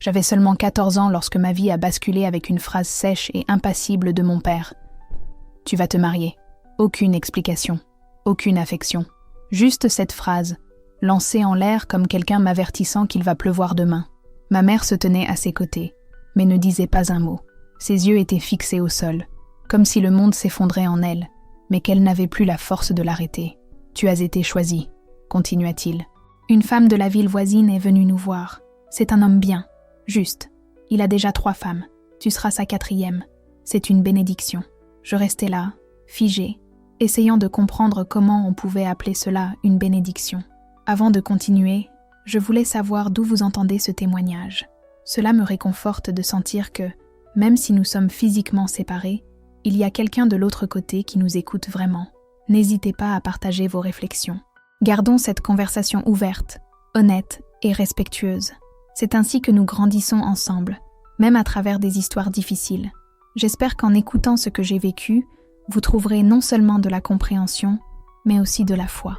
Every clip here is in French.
J'avais seulement 14 ans lorsque ma vie a basculé avec une phrase sèche et impassible de mon père. « Tu vas te marier. » Aucune explication, aucune affection. Juste cette phrase, lancée en l'air comme quelqu'un m'avertissant qu'il va pleuvoir demain. Ma mère se tenait à ses côtés, mais ne disait pas un mot. Ses yeux étaient fixés au sol, comme si le monde s'effondrait en elle, mais qu'elle n'avait plus la force de l'arrêter. « Tu as été choisie, » continua-t-il. « Une femme de la ville voisine est venue nous voir. C'est un homme bien, juste. Il a déjà 3 femmes. Tu seras sa 4e. C'est une bénédiction. » Je restais là, figée, essayant de comprendre comment on pouvait appeler cela une bénédiction. Avant de continuer, je voulais savoir d'où vous entendez ce témoignage. Cela me réconforte de sentir que, même si nous sommes physiquement séparés, il y a quelqu'un de l'autre côté qui nous écoute vraiment. N'hésitez pas à partager vos réflexions. Gardons cette conversation ouverte, honnête et respectueuse. C'est ainsi que nous grandissons ensemble, même à travers des histoires difficiles. J'espère qu'en écoutant ce que j'ai vécu, vous trouverez non seulement de la compréhension, mais aussi de la foi.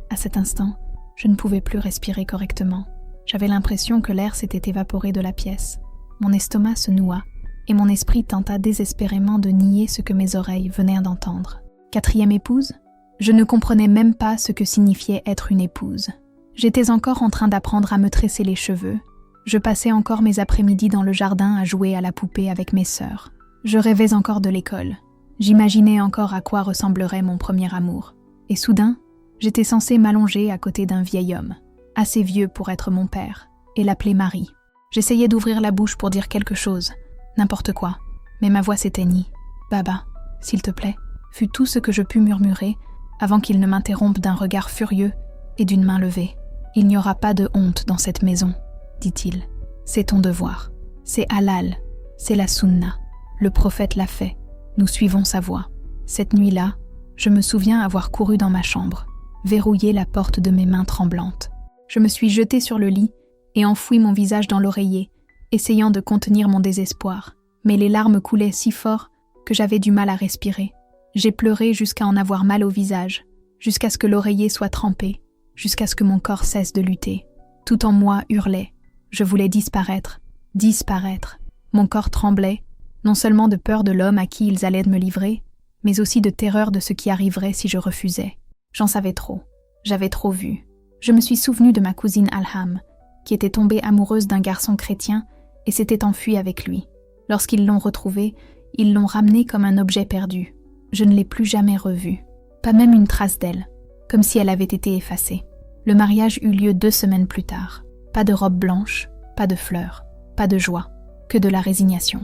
À cet instant, je ne pouvais plus respirer correctement. J'avais l'impression que l'air s'était évaporé de la pièce. Mon estomac se noua, et mon esprit tenta désespérément de nier ce que mes oreilles venaient d'entendre. 4e épouse ? Je ne comprenais même pas ce que signifiait être une épouse. J'étais encore en train d'apprendre à me tresser les cheveux. Je passais encore mes après-midi dans le jardin à jouer à la poupée avec mes sœurs. Je rêvais encore de l'école. J'imaginais encore à quoi ressemblerait mon premier amour. Et soudain, j'étais censée m'allonger à côté d'un vieil homme, assez vieux pour être mon père, et l'appeler Marie. J'essayais d'ouvrir la bouche pour dire quelque chose, n'importe quoi, mais ma voix s'éteignit. « Baba, s'il te plaît », fut tout ce que je pus murmurer avant qu'il ne m'interrompe d'un regard furieux et d'une main levée. « Il n'y aura pas de honte dans cette maison, » dit-il. « C'est ton devoir. C'est halal. C'est la sunna. Le prophète l'a fait. Nous suivons sa voie. » Cette nuit-là, je me souviens avoir couru dans ma chambre, verrouillé la porte de mes mains tremblantes. Je me suis jetée sur le lit et enfoui mon visage dans l'oreiller, essayant de contenir mon désespoir. Mais les larmes coulaient si fort que j'avais du mal à respirer. J'ai pleuré jusqu'à en avoir mal au visage, jusqu'à ce que l'oreiller soit trempé, jusqu'à ce que mon corps cesse de lutter. Tout en moi hurlait. Je voulais disparaître, disparaître. Mon corps tremblait, non seulement de peur de l'homme à qui ils allaient me livrer, mais aussi de terreur de ce qui arriverait si je refusais. J'en savais trop. J'avais trop vu. Je me suis souvenue de ma cousine Alham, qui était tombée amoureuse d'un garçon chrétien et s'était enfuie avec lui. Lorsqu'ils l'ont retrouvée, ils l'ont ramenée comme un objet perdu. Je ne l'ai plus jamais revue. Pas même une trace d'elle, comme si elle avait été effacée. Le mariage eut lieu 2 semaines plus tard. Pas de robe blanche, pas de fleurs, pas de joie, que de la résignation.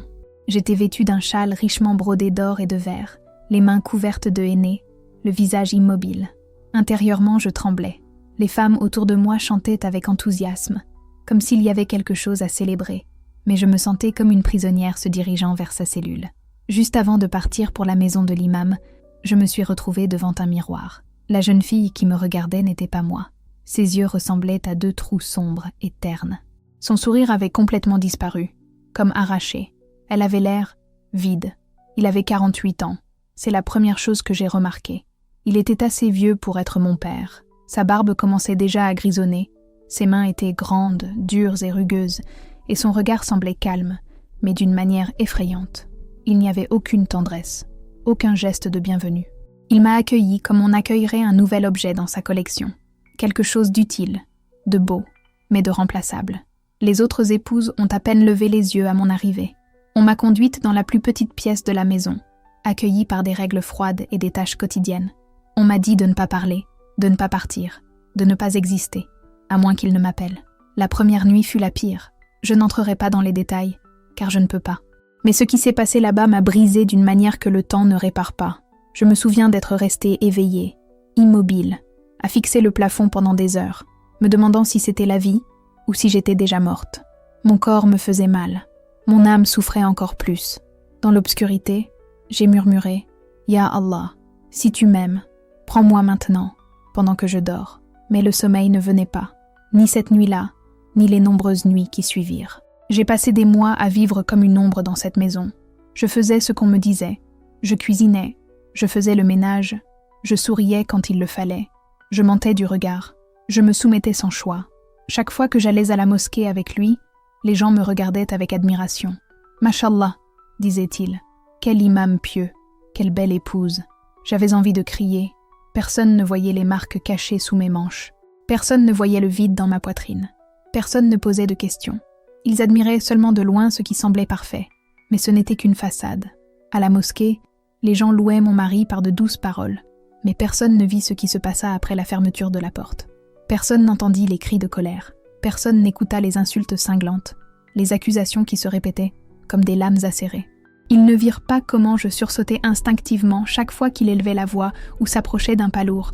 J'étais vêtue d'un châle richement brodé d'or et de vert, les mains couvertes de henné, le visage immobile. Intérieurement, je tremblais. Les femmes autour de moi chantaient avec enthousiasme, comme s'il y avait quelque chose à célébrer, mais je me sentais comme une prisonnière se dirigeant vers sa cellule. Juste avant de partir pour la maison de l'imam, je me suis retrouvée devant un miroir. La jeune fille qui me regardait n'était pas moi. Ses yeux ressemblaient à 2 trous sombres et ternes. Son sourire avait complètement disparu, comme arraché. Elle avait l'air vide. Il avait 48 ans. C'est la première chose que j'ai remarquée. Il était assez vieux pour être mon père. Sa barbe commençait déjà à grisonner. Ses mains étaient grandes, dures et rugueuses, et son regard semblait calme, mais d'une manière effrayante. Il n'y avait aucune tendresse, aucun geste de bienvenue. Il m'a accueilli comme on accueillerait un nouvel objet dans sa collection. Quelque chose d'utile, de beau, mais de remplaçable. Les autres épouses ont à peine levé les yeux à mon arrivée. On m'a conduite dans la plus petite pièce de la maison, accueillie par des règles froides et des tâches quotidiennes. On m'a dit de ne pas parler, de ne pas partir, de ne pas exister, à moins qu'il ne m'appelle. La première nuit fut la pire. Je n'entrerai pas dans les détails, car je ne peux pas. Mais ce qui s'est passé là-bas m'a brisée d'une manière que le temps ne répare pas. Je me souviens d'être restée éveillée, immobile, à fixer le plafond pendant des heures, me demandant si c'était la vie ou si j'étais déjà morte. Mon corps me faisait mal. Mon âme souffrait encore plus. Dans l'obscurité, j'ai murmuré « Ya Allah, si tu m'aimes, prends-moi maintenant, pendant que je dors. » Mais le sommeil ne venait pas, ni cette nuit-là, ni les nombreuses nuits qui suivirent. J'ai passé des mois à vivre comme une ombre dans cette maison. Je faisais ce qu'on me disait. Je cuisinais, je faisais le ménage, je souriais quand il le fallait. Je mentais du regard, je me soumettais sans choix. Chaque fois que j'allais à la mosquée avec lui, Les gens me regardaient avec admiration. « Mashallah » disait-il. « Quel imam pieux, quelle belle épouse !» J'avais envie de crier. Personne ne voyait les marques cachées sous mes manches. Personne ne voyait le vide dans ma poitrine. Personne ne posait de questions. Ils admiraient seulement de loin ce qui semblait parfait. Mais ce n'était qu'une façade. À la mosquée, les gens louaient mon mari par de douces paroles. Mais personne ne vit ce qui se passa après la fermeture de la porte. Personne n'entendit les cris de colère. Personne n'écouta les insultes cinglantes, les accusations qui se répétaient, comme des lames acérées. Ils ne virent pas comment je sursautais instinctivement chaque fois qu'il élevait la voix ou s'approchait d'un pas lourd.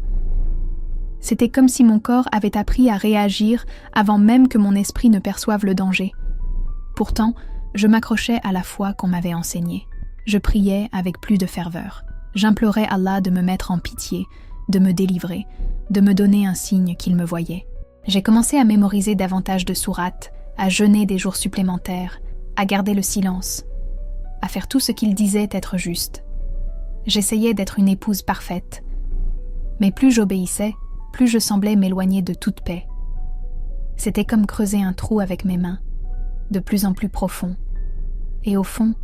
C'était comme si mon corps avait appris à réagir avant même que mon esprit ne perçoive le danger. Pourtant, je m'accrochais à la foi qu'on m'avait enseignée. Je priais avec plus de ferveur. J'implorais Allah de me mettre en pitié, de me délivrer, de me donner un signe qu'il me voyait. J'ai commencé à mémoriser davantage de sourates, à jeûner des jours supplémentaires, à garder le silence, à faire tout ce qu'il disait être juste. J'essayais d'être une épouse parfaite. Mais plus j'obéissais, plus je semblais m'éloigner de toute paix. C'était comme creuser un trou avec mes mains, de plus en plus profond. Et au fond,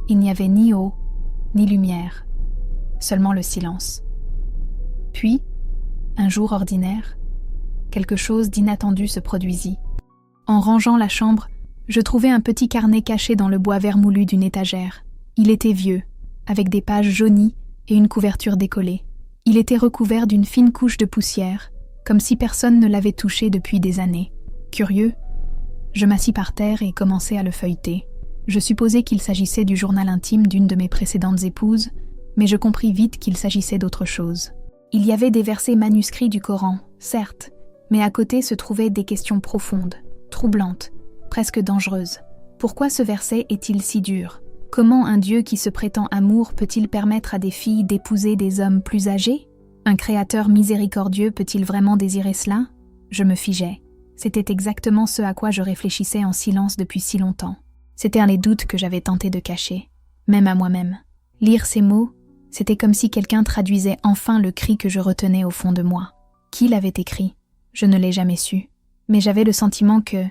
il n'y avait ni eau, ni lumière, seulement le silence. Puis, un jour ordinaire, quelque chose d'inattendu se produisit. En rangeant la chambre, je trouvai un petit carnet caché dans le bois vermoulu d'une étagère. Il était vieux, avec des pages jaunies et une couverture décollée. Il était recouvert d'une fine couche de poussière, comme si personne ne l'avait touché depuis des années. Curieux, je m'assis par terre et commençai à le feuilleter. Je supposais qu'il s'agissait du journal intime d'une de mes précédentes épouses, mais je compris vite qu'il s'agissait d'autre chose. Il y avait des versets manuscrits du Coran, certes, mais à côté se trouvaient des questions profondes, troublantes, presque dangereuses. Pourquoi ce verset est-il si dur ? Comment un Dieu qui se prétend amour peut-il permettre à des filles d'épouser des hommes plus âgés ? Un créateur miséricordieux peut-il vraiment désirer cela ? Je me figeais. C'était exactement ce à quoi je réfléchissais en silence depuis si longtemps. C'étaient les doutes que j'avais tenté de cacher, même à moi-même. Lire ces mots, c'était comme si quelqu'un traduisait enfin le cri que je retenais au fond de moi. Qui l'avait écrit ? Je ne l'ai jamais su. Mais j'avais le sentiment que,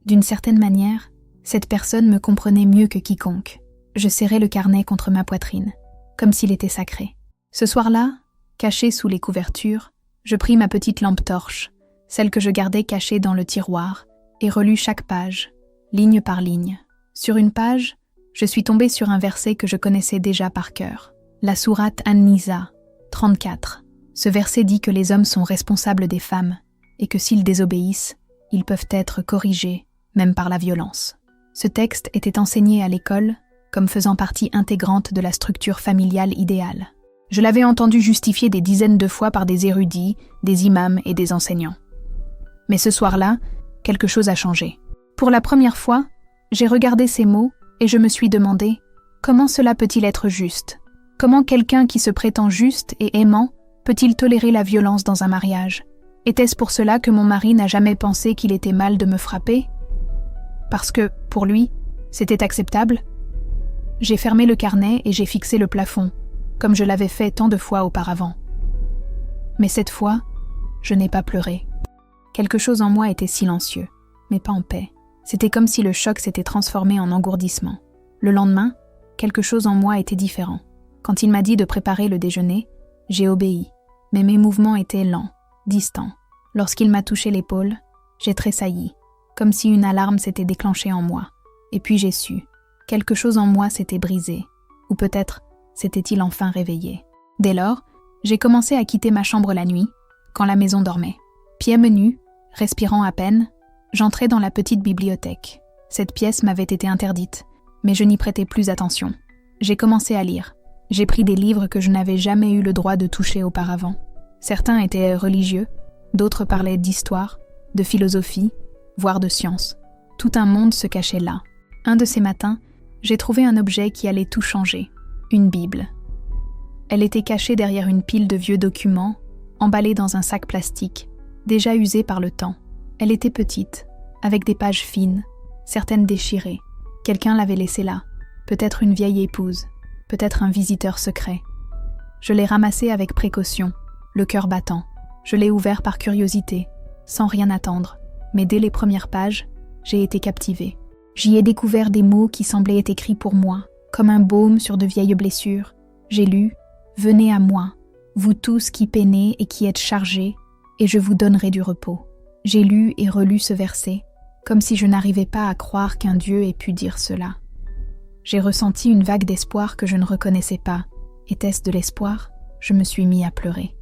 d'une certaine manière, cette personne me comprenait mieux que quiconque. Je serrais le carnet contre ma poitrine, comme s'il était sacré. Ce soir-là, caché sous les couvertures, je pris ma petite lampe torche, celle que je gardais cachée dans le tiroir, et relus chaque page, ligne par ligne. Sur une page, je suis tombée sur un verset que je connaissais déjà par cœur. La sourate An-Nisa, 34. Ce verset dit que les hommes sont responsables des femmes, et que s'ils désobéissent, ils peuvent être corrigés, même par la violence. Ce texte était enseigné à l'école comme faisant partie intégrante de la structure familiale idéale. Je l'avais entendu justifié des dizaines de fois par des érudits, des imams et des enseignants. Mais ce soir-là, quelque chose a changé. Pour la première fois, j'ai regardé ces mots et je me suis demandé comment cela peut-il être juste ? Comment quelqu'un qui se prétend juste et aimant peut-il tolérer la violence dans un mariage ? Était-ce pour cela que mon mari n'a jamais pensé qu'il était mal de me frapper ? Parce que, pour lui, c'était acceptable ? J'ai fermé le carnet et j'ai fixé le plafond, comme je l'avais fait tant de fois auparavant. Mais cette fois, je n'ai pas pleuré. Quelque chose en moi était silencieux, mais pas en paix. C'était comme si le choc s'était transformé en engourdissement. Le lendemain, quelque chose en moi était différent. Quand il m'a dit de préparer le déjeuner, j'ai obéi, mais mes mouvements étaient lents, distants. Lorsqu'il m'a touché l'épaule, j'ai tressailli, comme si une alarme s'était déclenchée en moi. Et puis j'ai su. Quelque chose en moi s'était brisé, ou peut-être s'était-il enfin réveillé. Dès lors, j'ai commencé à quitter ma chambre la nuit, quand la maison dormait. Pieds menus, respirant à peine, j'entrais dans la petite bibliothèque. Cette pièce m'avait été interdite, mais je n'y prêtais plus attention. J'ai commencé à lire. J'ai pris des livres que je n'avais jamais eu le droit de toucher auparavant. Certains étaient religieux, d'autres parlaient d'histoire, de philosophie, voire de science. Tout un monde se cachait là. Un de ces matins, j'ai trouvé un objet qui allait tout changer, une Bible. Elle était cachée derrière une pile de vieux documents, emballée dans un sac plastique, déjà usé par le temps. Elle était petite, avec des pages fines, certaines déchirées. Quelqu'un l'avait laissée là, peut-être une vieille épouse, peut-être un visiteur secret. Je l'ai ramassée avec précaution, le cœur battant. Je l'ai ouvert par curiosité, sans rien attendre, mais dès les premières pages, j'ai été captivée. J'y ai découvert des mots qui semblaient être écrits pour moi, comme un baume sur de vieilles blessures. J'ai lu « Venez à moi, vous tous qui peinez et qui êtes chargés, et je vous donnerai du repos. » J'ai lu et relu ce verset, comme si je n'arrivais pas à croire qu'un Dieu ait pu dire cela. J'ai ressenti une vague d'espoir que je ne reconnaissais pas. Était-ce de l'espoir ? Je me suis mis à pleurer.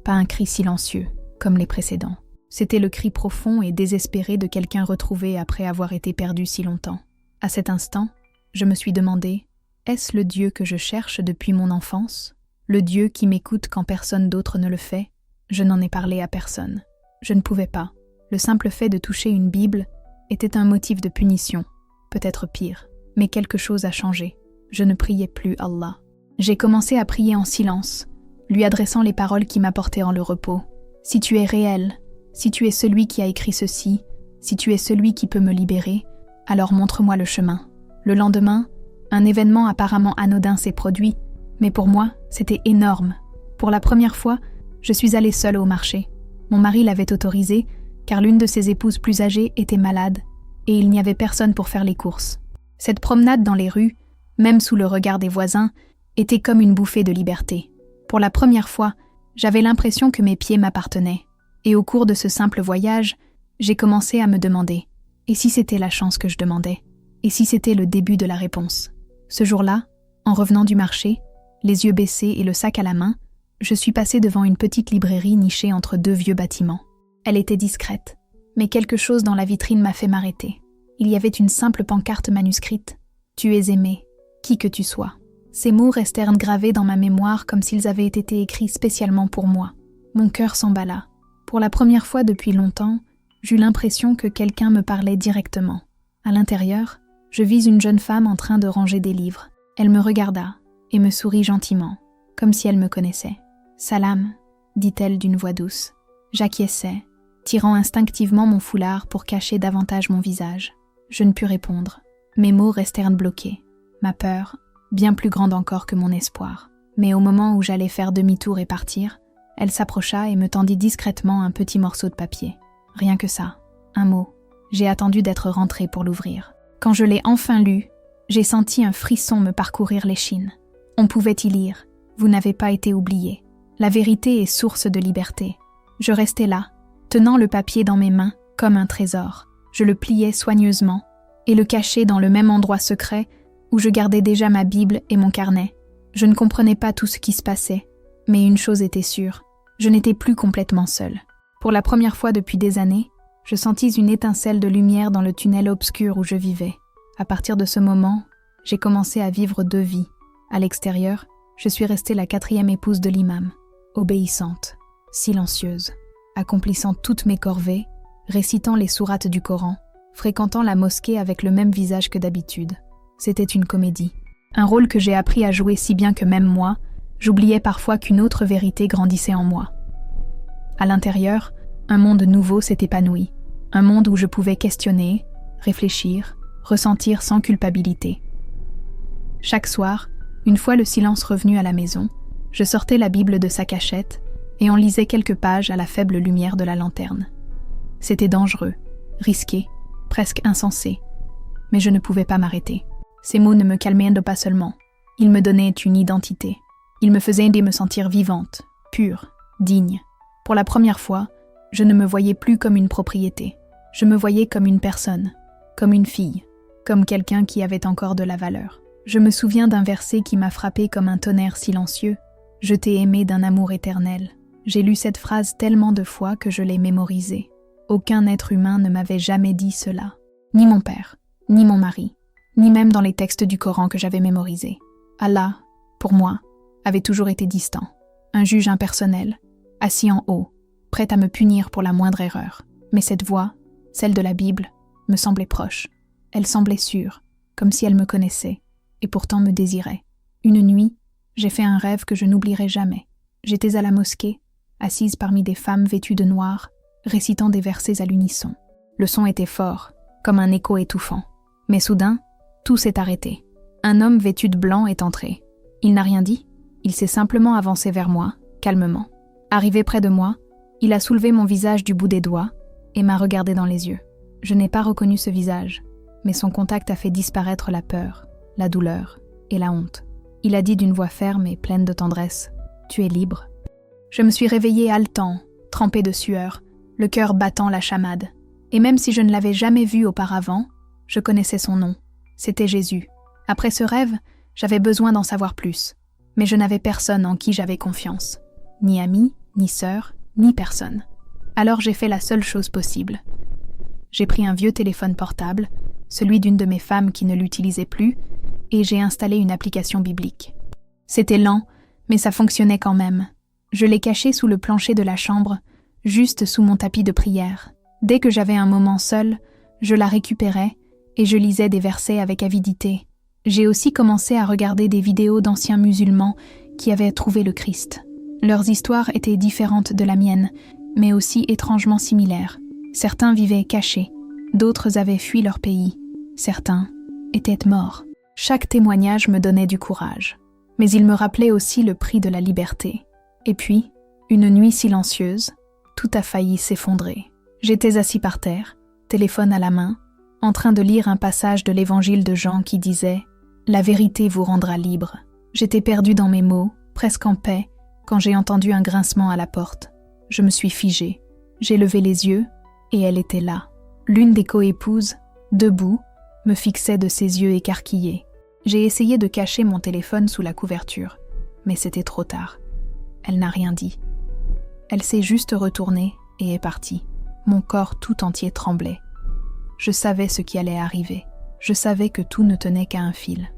Pas un cri silencieux, comme les précédents. C'était le cri profond et désespéré de quelqu'un retrouvé après avoir été perdu si longtemps. À cet instant, je me suis demandé, est-ce le Dieu que je cherche depuis mon enfance ? Le Dieu qui m'écoute quand personne d'autre ne le fait ? Je n'en ai parlé à personne. Je ne pouvais pas. Le simple fait de toucher une Bible était un motif de punition, peut-être pire. Mais quelque chose a changé. Je ne priais plus Allah. J'ai commencé à prier en silence, lui adressant les paroles qui m'apportèrent le repos. Si tu es réel, si tu es celui qui a écrit ceci, si tu es celui qui peut me libérer, alors montre-moi le chemin. Le lendemain, un événement apparemment anodin s'est produit, mais pour moi, c'était énorme. Pour la première fois, je suis allée seule au marché. Mon mari l'avait autorisé, car l'une de ses épouses plus âgées était malade, et il n'y avait personne pour faire les courses. Cette promenade dans les rues, même sous le regard des voisins, était comme une bouffée de liberté. Pour la première fois, j'avais l'impression que mes pieds m'appartenaient. Et au cours de ce simple voyage, j'ai commencé à me demander « Et si c'était la chance que je demandais ? Et si c'était le début de la réponse ?» Ce jour-là, en revenant du marché, les yeux baissés et le sac à la main, je suis passée devant une petite librairie nichée entre deux vieux bâtiments. Elle était discrète, mais quelque chose dans la vitrine m'a fait m'arrêter. Il y avait une simple pancarte manuscrite. « Tu es aimé, qui que tu sois ». Ces mots restèrent gravés dans ma mémoire comme s'ils avaient été écrits spécialement pour moi. Mon cœur s'emballa. Pour la première fois depuis longtemps, j'eus l'impression que quelqu'un me parlait directement. À l'intérieur, je vis une jeune femme en train de ranger des livres. Elle me regarda et me sourit gentiment, comme si elle me connaissait. « Salam », dit-elle d'une voix douce. J'acquiesçai, tirant instinctivement mon foulard pour cacher davantage mon visage. Je ne pus répondre. Mes mots restèrent bloqués. Ma peur, bien plus grande encore que mon espoir. Mais au moment où j'allais faire demi-tour et partir, elle s'approcha et me tendit discrètement un petit morceau de papier. Rien que ça, un mot. J'ai attendu d'être rentrée pour l'ouvrir. Quand je l'ai enfin lu, j'ai senti un frisson me parcourir l'échine. On pouvait y lire « Vous n'avez pas été oublié. La vérité est source de liberté. » Je restais là, tenant le papier dans mes mains comme un trésor. Je le pliais soigneusement et le cachais dans le même endroit secret où je gardais déjà ma Bible et mon carnet. Je ne comprenais pas tout ce qui se passait, mais une chose était sûre, je n'étais plus complètement seule. Pour la première fois depuis des années, je sentis une étincelle de lumière dans le tunnel obscur où je vivais. À partir de ce moment, j'ai commencé à vivre deux vies. À l'extérieur, je suis restée la 4e épouse de l'imam, obéissante, silencieuse, accomplissant toutes mes corvées, récitant les sourates du Coran, fréquentant la mosquée avec le même visage que d'habitude. C'était une comédie. Un rôle que j'ai appris à jouer si bien que même moi, j'oubliais parfois qu'une autre vérité grandissait en moi. À l'intérieur, un monde nouveau s'est épanoui. Un monde où je pouvais questionner, réfléchir, ressentir sans culpabilité. Chaque soir, une fois le silence revenu à la maison, je sortais la Bible de sa cachette et en lisais quelques pages à la faible lumière de la lanterne. C'était dangereux, risqué, presque insensé, mais je ne pouvais pas m'arrêter. Ces mots ne me calmaient pas seulement, ils me donnaient une identité. Ils me faisaient me sentir vivante, pure, digne. Pour la première fois, je ne me voyais plus comme une propriété. Je me voyais comme une personne, comme une fille, comme quelqu'un qui avait encore de la valeur. Je me souviens d'un verset qui m'a frappé comme un tonnerre silencieux. « Je t'ai aimé d'un amour éternel ». J'ai lu cette phrase tellement de fois que je l'ai mémorisée. Aucun être humain ne m'avait jamais dit cela. Ni mon père, ni mon mari, ni même dans les textes du Coran que j'avais mémorisés. Allah, pour moi, avait toujours été distant. Un juge impersonnel, assis en haut, prêt à me punir pour la moindre erreur. Mais cette voix, celle de la Bible, me semblait proche. Elle semblait sûre, comme si elle me connaissait, et pourtant me désirait. Une nuit, j'ai fait un rêve que je n'oublierai jamais. J'étais à la mosquée, assise parmi des femmes vêtues de noir, récitant des versets à l'unisson. Le son était fort, comme un écho étouffant. Mais soudain, tout s'est arrêté. Un homme vêtu de blanc est entré. Il n'a rien dit, il s'est simplement avancé vers moi, calmement. Arrivé près de moi, il a soulevé mon visage du bout des doigts et m'a regardé dans les yeux. Je n'ai pas reconnu ce visage, mais son contact a fait disparaître la peur, la douleur et la honte. Il a dit d'une voix ferme et pleine de tendresse « Tu es libre ». Je me suis réveillée haletant, trempée de sueur, le cœur battant la chamade. Et même si je ne l'avais jamais vu auparavant, je connaissais son nom. C'était Jésus. Après ce rêve, j'avais besoin d'en savoir plus. Mais je n'avais personne en qui j'avais confiance. Ni ami, ni sœur, ni personne. Alors j'ai fait la seule chose possible. J'ai pris un vieux téléphone portable, celui d'une de mes femmes qui ne l'utilisait plus, et j'ai installé une application biblique. C'était lent, mais ça fonctionnait quand même. Je l'ai cachée sous le plancher de la chambre, juste sous mon tapis de prière. Dès que j'avais un moment seul, je la récupérais et je lisais des versets avec avidité. J'ai aussi commencé à regarder des vidéos d'anciens musulmans qui avaient trouvé le Christ. Leurs histoires étaient différentes de la mienne, mais aussi étrangement similaires. Certains vivaient cachés, d'autres avaient fui leur pays, certains étaient morts. Chaque témoignage me donnait du courage, mais il me rappelait aussi le prix de la liberté. Et puis, une nuit silencieuse, tout a failli s'effondrer. J'étais assis par terre, téléphone à la main, en train de lire un passage de l'évangile de Jean qui disait « La vérité vous rendra libre ». J'étais perdue dans mes mots, presque en paix, quand j'ai entendu un grincement à la porte. Je me suis figée. J'ai levé les yeux, et elle était là. L'une des coépouses, debout, me fixait de ses yeux écarquillés. J'ai essayé de cacher mon téléphone sous la couverture, mais c'était trop tard. Elle n'a rien dit. Elle s'est juste retournée et est partie. Mon corps tout entier tremblait. Je savais ce qui allait arriver. Je savais que tout ne tenait qu'à un fil.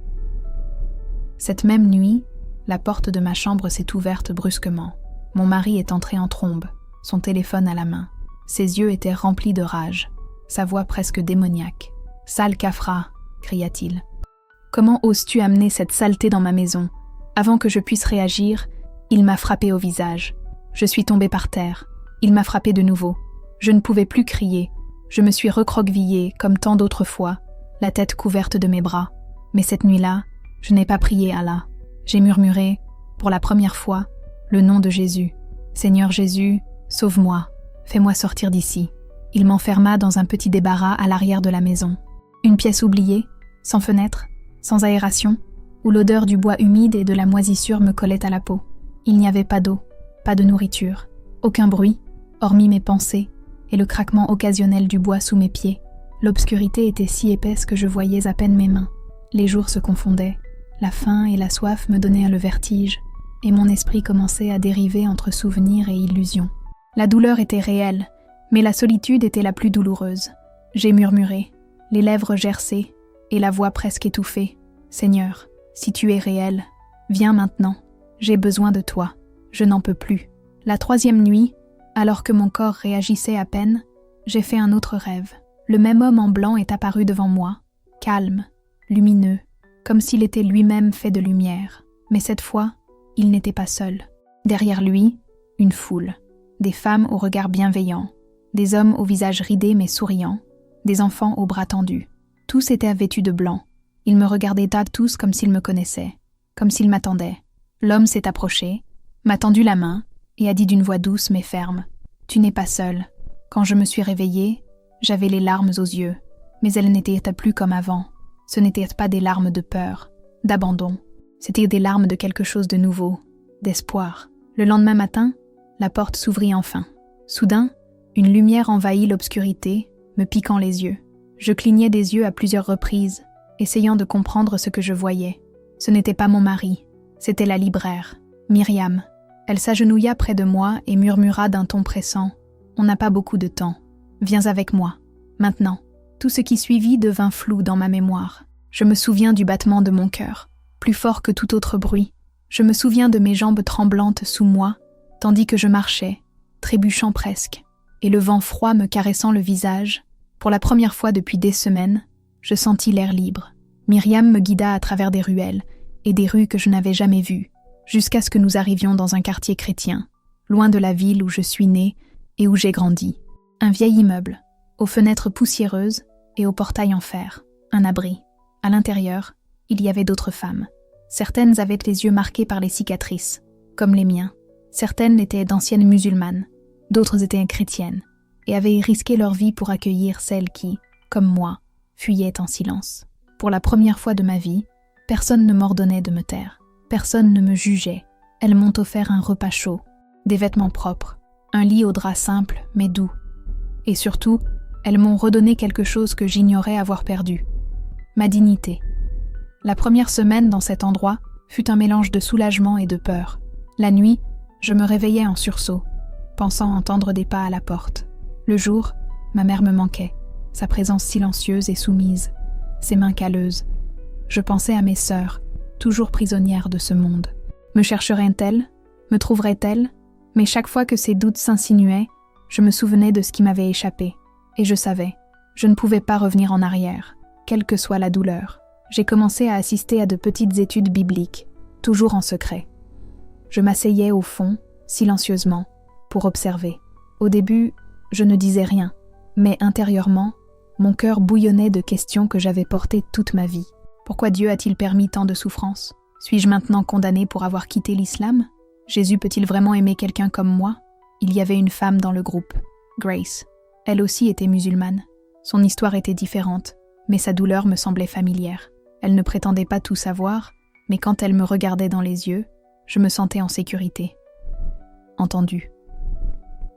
Cette même nuit, la porte de ma chambre s'est ouverte brusquement. Mon mari est entré en trombe, son téléphone à la main. Ses yeux étaient remplis de rage, sa voix presque démoniaque. « Sale cafra !» cria-t-il. « Comment oses-tu amener cette saleté dans ma maison ?» Avant que je puisse réagir, il m'a frappé au visage. Je suis tombée par terre. Il m'a frappé de nouveau. Je ne pouvais plus crier. Je me suis recroquevillée, comme tant d'autres fois, la tête couverte de mes bras. Mais cette nuit-là, je n'ai pas prié Allah. J'ai murmuré, pour la première fois, le nom de Jésus. « Seigneur Jésus, sauve-moi, fais-moi sortir d'ici. » Il m'enferma dans un petit débarras à l'arrière de la maison. Une pièce oubliée, sans fenêtre, sans aération, où l'odeur du bois humide et de la moisissure me collait à la peau. Il n'y avait pas d'eau, pas de nourriture, aucun bruit, hormis mes pensées et le craquement occasionnel du bois sous mes pieds. L'obscurité était si épaisse que je voyais à peine mes mains. Les jours se confondaient, la faim et la soif me donnaient le vertige, et mon esprit commençait à dériver entre souvenirs et illusions. La douleur était réelle, mais la solitude était la plus douloureuse. J'ai murmuré, les lèvres gercées et la voix presque étouffée. « Seigneur, si tu es réel, viens maintenant. J'ai besoin de toi. Je n'en peux plus. » La troisième nuit, alors que mon corps réagissait à peine, j'ai fait un autre rêve. Le même homme en blanc est apparu devant moi, calme, lumineux, comme s'il était lui-même fait de lumière. Mais cette fois, il n'était pas seul. Derrière lui, une foule. Des femmes au regard bienveillant, des hommes au visage ridé mais souriant, des enfants aux bras tendus. Tous étaient vêtus de blanc. Ils me regardaient tous comme s'ils me connaissaient, comme s'ils m'attendaient. L'homme s'est approché, m'a tendu la main et a dit d'une voix douce mais ferme « Tu n'es pas seul. » Quand je me suis réveillée, j'avais les larmes aux yeux, mais elles n'étaient plus comme avant. Ce n'étaient pas des larmes de peur, d'abandon. C'étaient des larmes de quelque chose de nouveau, d'espoir. Le lendemain matin, la porte s'ouvrit enfin. Soudain, une lumière envahit l'obscurité, me piquant les yeux. Je clignais des yeux à plusieurs reprises, essayant de comprendre ce que je voyais. Ce n'était pas mon mari, c'était la libraire, Myriam. Elle s'agenouilla près de moi et murmura d'un ton pressant « On n'a pas beaucoup de temps. Viens avec moi. Maintenant. » Tout ce qui suivit devint flou dans ma mémoire. Je me souviens du battement de mon cœur, plus fort que tout autre bruit. Je me souviens de mes jambes tremblantes sous moi, tandis que je marchais, trébuchant presque, et le vent froid me caressant le visage. Pour la première fois depuis des semaines, je sentis l'air libre. Myriam me guida à travers des ruelles et des rues que je n'avais jamais vues, jusqu'à ce que nous arrivions dans un quartier chrétien, loin de la ville où je suis née et où j'ai grandi. Un vieil immeuble, aux fenêtres poussiéreuses et au portail en fer, un abri. À l'intérieur, il y avait d'autres femmes. Certaines avaient les yeux marqués par les cicatrices, comme les miens. Certaines étaient d'anciennes musulmanes, d'autres étaient chrétiennes, et avaient risqué leur vie pour accueillir celles qui, comme moi, fuyaient en silence. Pour la première fois de ma vie, personne ne m'ordonnait de me taire. Personne ne me jugeait. Elles m'ont offert un repas chaud, des vêtements propres, un lit au drap simple mais doux. Et surtout, elles m'ont redonné quelque chose que j'ignorais avoir perdu, ma dignité. La première semaine dans cet endroit fut un mélange de soulagement et de peur. La nuit, je me réveillais en sursaut, pensant entendre des pas à la porte. Le jour, ma mère me manquait, sa présence silencieuse et soumise, ses mains calleuses. Je pensais à mes sœurs, toujours prisonnières de ce monde. Me chercheraient-elles? Me trouveraient-elles? Mais chaque fois que ces doutes s'insinuaient, je me souvenais de ce qui m'avait échappé. Et je savais, je ne pouvais pas revenir en arrière, quelle que soit la douleur. J'ai commencé à assister à de petites études bibliques, toujours en secret. Je m'asseyais au fond, silencieusement, pour observer. Au début, je ne disais rien, mais intérieurement, mon cœur bouillonnait de questions que j'avais portées toute ma vie. Pourquoi Dieu a-t-il permis tant de souffrances? Suis-je maintenant condamnée pour avoir quitté l'islam? Jésus peut-il vraiment aimer quelqu'un comme moi? Il y avait une femme dans le groupe, Grace. Elle aussi était musulmane. Son histoire était différente, mais sa douleur me semblait familière. Elle ne prétendait pas tout savoir, mais quand elle me regardait dans les yeux, je me sentais en sécurité. Entendue.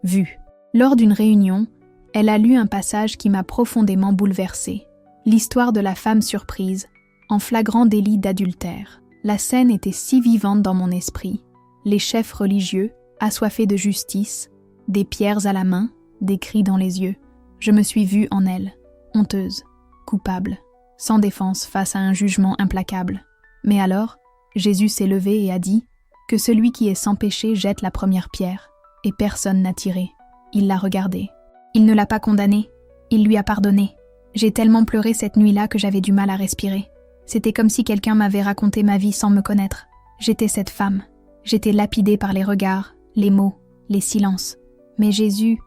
Vue. Lors d'une réunion, elle a lu un passage qui m'a profondément bouleversée. L'histoire de la femme surprise, en flagrant délit d'adultère. La scène était si vivante dans mon esprit. Les chefs religieux, assoiffés de justice, des pierres à la main, des cris dans les yeux. Je me suis vue en elle, honteuse, coupable, sans défense face à un jugement implacable. Mais alors, Jésus s'est levé et a dit que celui qui est sans péché jette la première pierre, et personne n'a tiré. Il l'a regardée. Il ne l'a pas condamnée, il lui a pardonné. J'ai tellement pleuré cette nuit-là que j'avais du mal à respirer. C'était comme si quelqu'un m'avait raconté ma vie sans me connaître. J'étais cette femme. J'étais lapidée par les regards, les mots, les silences. Mais Jésus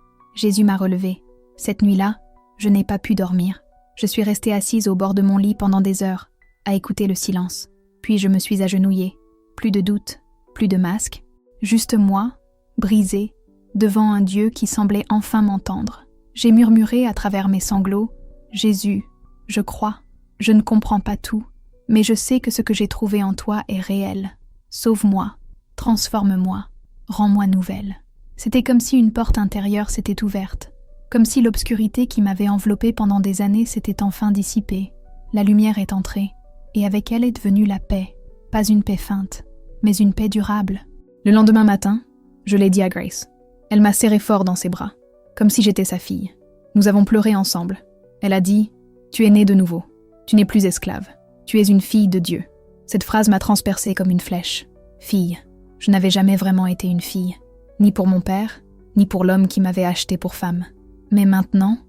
m'a relevée. Cette nuit-là, je n'ai pas pu dormir. Je suis restée assise au bord de mon lit pendant des heures, à écouter le silence. Puis je me suis agenouillée. Plus de doute, plus de masque. Juste moi, brisée, devant un Dieu qui semblait enfin m'entendre. J'ai murmuré à travers mes sanglots, « Jésus, je crois, je ne comprends pas tout, mais je sais que ce que j'ai trouvé en toi est réel. Sauve-moi, transforme-moi, rends-moi nouvelle. » C'était comme si une porte intérieure s'était ouverte, comme si l'obscurité qui m'avait enveloppée pendant des années s'était enfin dissipée. La lumière est entrée, et avec elle est devenue la paix, pas une paix feinte, mais une paix durable. Le lendemain matin, je l'ai dit à Grace. Elle m'a serré fort dans ses bras, comme si j'étais sa fille. Nous avons pleuré ensemble. Elle a dit « Tu es née de nouveau. Tu n'es plus esclave. Tu es une fille de Dieu. » Cette phrase m'a transpercée comme une flèche. Fille. Je n'avais jamais vraiment été une fille. Ni pour mon père, ni pour l'homme qui m'avait achetée pour femme. Mais maintenant,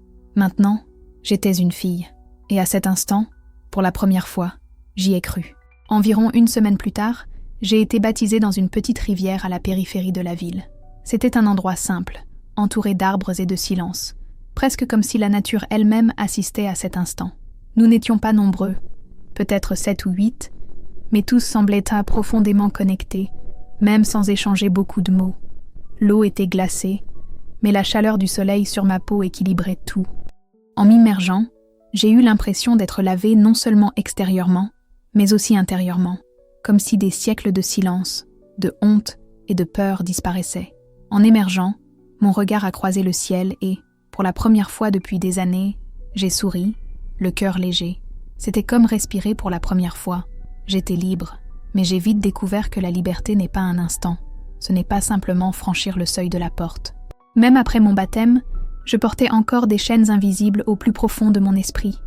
j'étais une fille. Et à cet instant, pour la première fois, j'y ai cru. Environ une semaine plus tard, j'ai été baptisée dans une petite rivière à la périphérie de la ville. C'était un endroit simple, entouré d'arbres et de silence, presque comme si la nature elle-même assistait à cet instant. Nous n'étions pas nombreux, peut-être 7 ou 8, mais tous semblaient profondément connectés, même sans échanger beaucoup de mots. L'eau était glacée, mais la chaleur du soleil sur ma peau équilibrait tout. En m'immergeant, j'ai eu l'impression d'être lavée non seulement extérieurement, mais aussi intérieurement, comme si des siècles de silence, de honte et de peur disparaissaient. En émergeant, mon regard a croisé le ciel et, pour la première fois depuis des années, j'ai souri, le cœur léger. C'était comme respirer pour la première fois. J'étais libre, mais j'ai vite découvert que la liberté n'est pas un instant. Ce n'est pas simplement franchir le seuil de la porte. Même après mon baptême, je portais encore des chaînes invisibles au plus profond de mon esprit.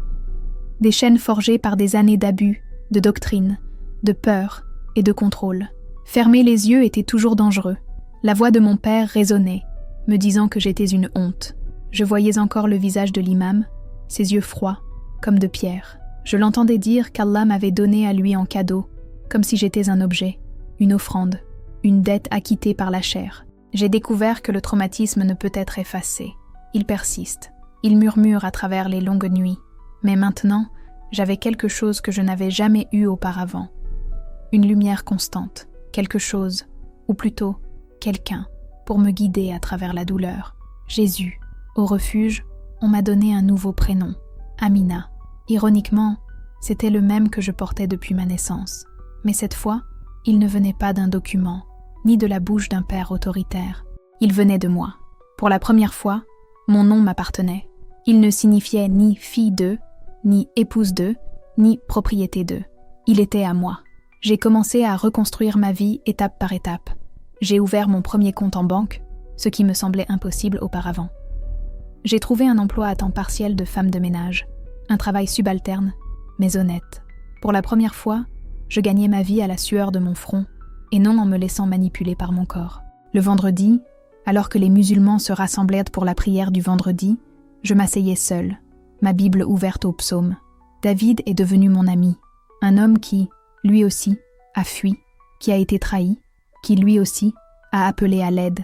Des chaînes forgées par des années d'abus, de doctrine, de peur et de contrôle. Fermer les yeux était toujours dangereux. La voix de mon père résonnait, me disant que j'étais une honte. Je voyais encore le visage de l'imam, ses yeux froids, comme de pierre. Je l'entendais dire qu'Allah m'avait donné à lui en cadeau, comme si j'étais un objet, une offrande, une dette acquittée par la chair. J'ai découvert que le traumatisme ne peut être effacé. Il persiste, il murmure à travers les longues nuits. Mais maintenant, j'avais quelque chose que je n'avais jamais eu auparavant. Une lumière constante, quelque chose, ou plutôt, quelqu'un, pour me guider à travers la douleur. Jésus. Au refuge, on m'a donné un nouveau prénom, Amina. Ironiquement, c'était le même que je portais depuis ma naissance. Mais cette fois, il ne venait pas d'un document, ni de la bouche d'un père autoritaire. Il venait de moi. Pour la première fois, mon nom m'appartenait. Il ne signifiait ni fille d'eux, ni épouse d'eux, ni propriété d'eux. Il était à moi. J'ai commencé à reconstruire ma vie étape par étape. J'ai ouvert mon premier compte en banque, ce qui me semblait impossible auparavant. J'ai trouvé un emploi à temps partiel de femme de ménage, un travail subalterne, mais honnête. Pour la première fois, je gagnais ma vie à la sueur de mon front, et non en me laissant manipuler par mon corps. Le vendredi, alors que les musulmans se rassemblaient pour la prière du vendredi, je m'asseyais seule, ma Bible ouverte aux psaumes. David est devenu mon ami, un homme qui, lui aussi, a fui, qui a été trahi, qui lui aussi a appelé à l'aide,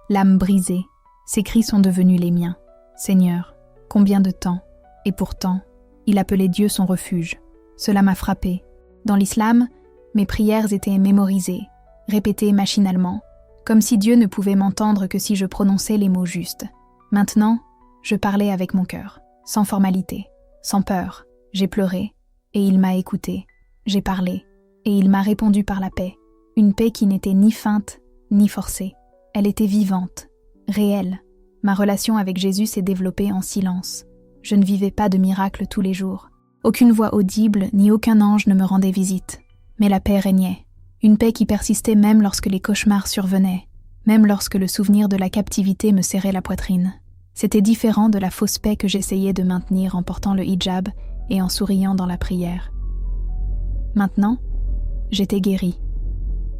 l'âme brisée. Ses cris sont devenus les miens. Seigneur, combien de temps? Et pourtant, il appelait Dieu son refuge. Cela m'a frappé. Dans l'islam, mes prières étaient mémorisées, répétées machinalement, comme si Dieu ne pouvait m'entendre que si je prononçais les mots justes. Maintenant, je parlais avec mon cœur, sans formalité, sans peur. J'ai pleuré, et il m'a écouté. J'ai parlé, et il m'a répondu par la paix. Une paix qui n'était ni feinte, ni forcée. Elle était vivante, réelle. Ma relation avec Jésus s'est développée en silence. Je ne vivais pas de miracles tous les jours. Aucune voix audible, ni aucun ange ne me rendait visite. Mais la paix régnait. Une paix qui persistait même lorsque les cauchemars survenaient, même lorsque le souvenir de la captivité me serrait la poitrine. C'était différent de la fausse paix que j'essayais de maintenir en portant le hijab et en souriant dans la prière. Maintenant, j'étais guérie.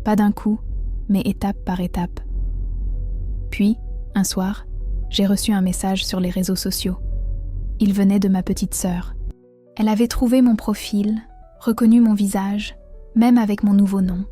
Pas d'un coup, mais étape par étape. Puis, un soir, j'ai reçu un message sur les réseaux sociaux. Il venait de ma petite sœur. Elle avait trouvé mon profil, reconnu mon visage, même avec mon nouveau nom.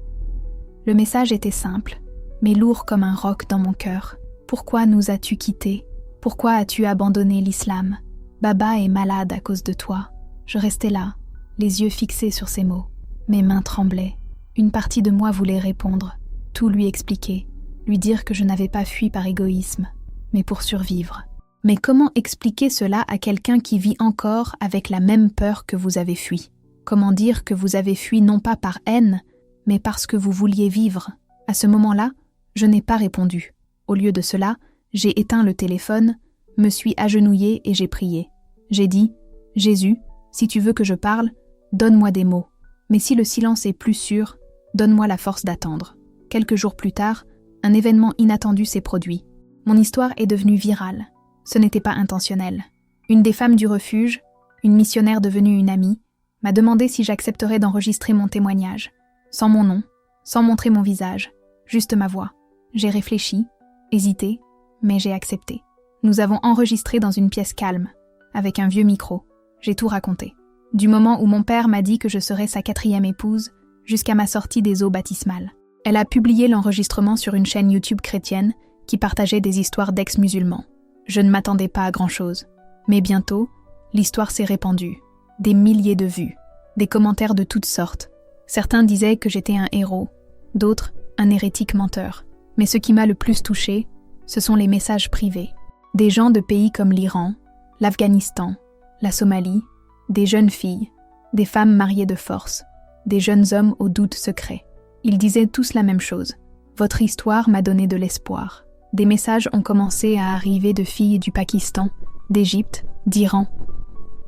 Le message était simple, mais lourd comme un roc dans mon cœur. Pourquoi nous as-tu quittés? Pourquoi as-tu abandonné l'islam? Baba est malade à cause de toi. Je restais là, les yeux fixés sur ces mots. Mes mains tremblaient. Une partie de moi voulait répondre, tout lui expliquer, lui dire que je n'avais pas fui par égoïsme, mais pour survivre. Mais comment expliquer cela à quelqu'un qui vit encore avec la même peur que vous avez fui? Comment dire que vous avez fui non pas par haine, mais parce que vous vouliez vivre? À ce moment-là, je n'ai pas répondu. Au lieu de cela, j'ai éteint le téléphone, me suis agenouillée et j'ai prié. J'ai dit « Jésus, si tu veux que je parle, donne-moi des mots. Mais si le silence est plus sûr, donne-moi la force d'attendre. » Quelques jours plus tard, un événement inattendu s'est produit. Mon histoire est devenue virale. Ce n'était pas intentionnel. Une des femmes du refuge, une missionnaire devenue une amie, m'a demandé si j'accepterais d'enregistrer mon témoignage. Sans mon nom, sans montrer mon visage, juste ma voix. J'ai réfléchi, hésité, mais j'ai accepté. Nous avons enregistré dans une pièce calme, avec un vieux micro. J'ai tout raconté. Du moment où mon père m'a dit que je serais sa 4e épouse, jusqu'à ma sortie des eaux baptismales. Elle a publié l'enregistrement sur une chaîne YouTube chrétienne qui partageait des histoires d'ex-musulmans. Je ne m'attendais pas à grand-chose. Mais bientôt, l'histoire s'est répandue. Des milliers de vues, des commentaires de toutes sortes. Certains disaient que j'étais un héros, d'autres un hérétique menteur. Mais ce qui m'a le plus touchée, ce sont les messages privés. Des gens de pays comme l'Iran, l'Afghanistan, la Somalie, des jeunes filles, des femmes mariées de force, des jeunes hommes aux doutes secrets. Ils disaient tous la même chose. Votre histoire m'a donné de l'espoir. Des messages ont commencé à arriver de filles du Pakistan, d'Égypte, d'Iran.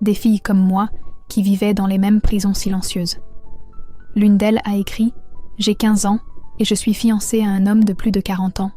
Des filles comme moi qui vivaient dans les mêmes prisons silencieuses. L'une d'elles a écrit « J'ai 15 ans et je suis fiancée à un homme de plus de 40 ans.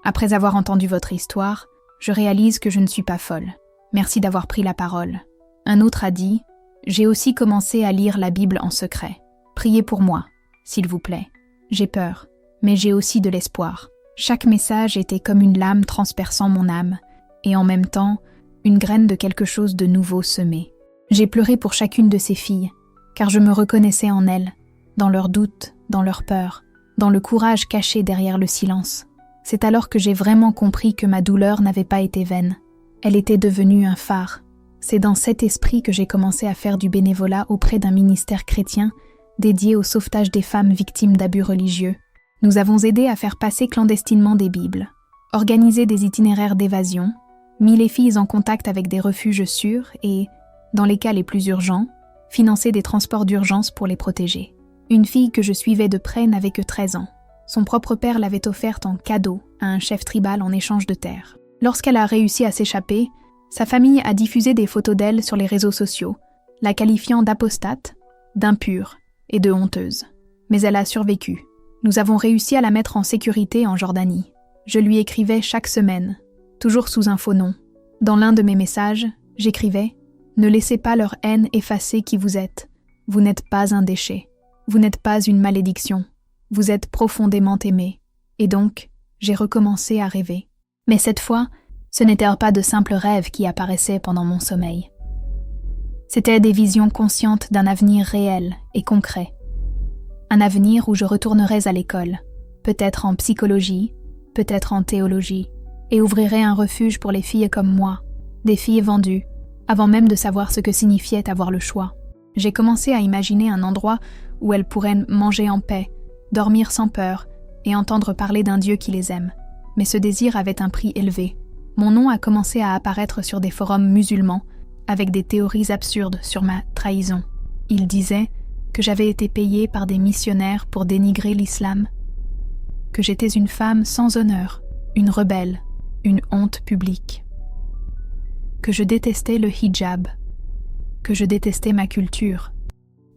Après avoir entendu votre histoire, je réalise que je ne suis pas folle. Merci d'avoir pris la parole. » Un autre a dit « J'ai aussi commencé à lire la Bible en secret. Priez pour moi, s'il vous plaît. J'ai peur, mais j'ai aussi de l'espoir. » Chaque message était comme une lame transperçant mon âme, et en même temps, une graine de quelque chose de nouveau semée. J'ai pleuré pour chacune de ces filles, car je me reconnaissais en elles, dans leurs doutes, dans leurs peurs, dans le courage caché derrière le silence. C'est alors que j'ai vraiment compris que ma douleur n'avait pas été vaine. Elle était devenue un phare. C'est dans cet esprit que j'ai commencé à faire du bénévolat auprès d'un ministère chrétien dédié au sauvetage des femmes victimes d'abus religieux. Nous avons aidé à faire passer clandestinement des Bibles, organisé des itinéraires d'évasion, mis les filles en contact avec des refuges sûrs et, dans les cas les plus urgents, financer des transports d'urgence pour les protéger. Une fille que je suivais de près n'avait que 13 ans. Son propre père l'avait offerte en cadeau à un chef tribal en échange de terre. Lorsqu'elle a réussi à s'échapper, sa famille a diffusé des photos d'elle sur les réseaux sociaux, la qualifiant d'apostate, d'impure et de honteuse. Mais elle a survécu. Nous avons réussi à la mettre en sécurité en Jordanie. Je lui écrivais chaque semaine, toujours sous un faux nom. Dans l'un de mes messages, j'écrivais « Ne laissez pas leur haine effacer qui vous êtes. Vous n'êtes pas un déchet. Vous n'êtes pas une malédiction. Vous êtes profondément aimé. » Et donc, j'ai recommencé à rêver. Mais cette fois, ce n'étaient pas de simples rêves qui apparaissaient pendant mon sommeil. C'étaient des visions conscientes d'un avenir réel et concret. Un avenir où je retournerais à l'école, peut-être en psychologie, peut-être en théologie, et ouvrirais un refuge pour les filles comme moi, des filles vendues, avant même de savoir ce que signifiait avoir le choix. J'ai commencé à imaginer un endroit où elles pourraient manger en paix, dormir sans peur et entendre parler d'un Dieu qui les aime. Mais ce désir avait un prix élevé. Mon nom a commencé à apparaître sur des forums musulmans avec des théories absurdes sur ma trahison. Ils disaient que j'avais été payée par des missionnaires pour dénigrer l'islam, que j'étais une femme sans honneur, une rebelle, une honte publique, que je détestais le hijab, que je détestais ma culture.